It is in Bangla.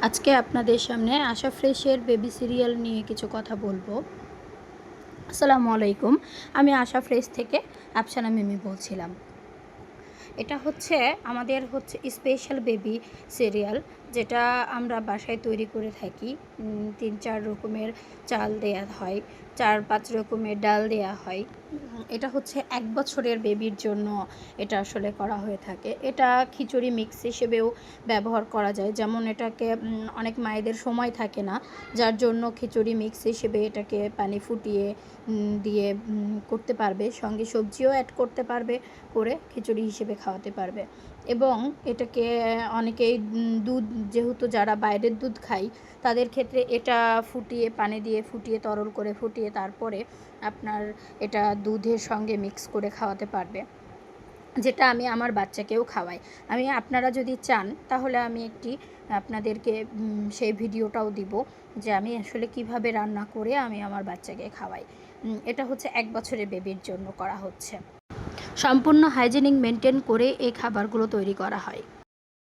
আজকে আপনাদের সামনে আশা ফ্রেশের বেবি সিরিয়াল নিয়ে কিছু কথা বলবো। আসসালামু আলাইকুম। আমি আশা ফ্রেশ থেকে আফসানা মিমি বলছিলাম। এটা হচ্ছে আমাদের স্পেশাল বেবি সিরিয়াল, যেটা আমরা বাসায় তৈরি করে থাকি। 3-4 রকমের চাল দেয়া হয়, 4-5 রকমের ডাল দেয়া হয়। এটা হচ্ছে 1 বছরের বেবির জন্য এটা আসলে করা হয়ে থাকে। এটা খিচুড়ি মিক্স হিসেবেও ব্যবহার করা যায়। যেমন এটাকে অনেক মায়েদের সময় থাকে না, যার জন্য খিচুড়ি মিক্স হিসেবে এটাকে পানি ফুটিয়ে দিয়ে করতে পারবে, সঙ্গে সবজিও অ্যাড করতে পারবে, করে খিচুড়ি হিসেবে খাওয়াতে পারবে। এবং এটাকে অনেকেই দুধ, যেহেতু যারা বাইরের দুধ খায় তাদের ক্ষেত্রে এটা ফুটিয়ে, পানি দিয়ে ফুটিয়ে, তরল করে ফুটিয়ে তারপরে আপনার এটা দুধের সঙ্গে মিক্স করে খাওয়াতে পারবে, যেটা আমি আমার বাচ্চাকেও খাওয়াই। আপনারা যদি চান তাহলে আমি আপনাদেরকে সেই ভিডিওটাও দিব, যে আমি আসলে কিভাবে রান্না করে আমি আমার বাচ্চাকে খাওয়াই। এটা হচ্ছে 1 বছরের বেবির জন্য করা হচ্ছে। সম্পূর্ণ হাইজিনিক মেনটেন করে এই খাবারগুলো তৈরি করা হয়।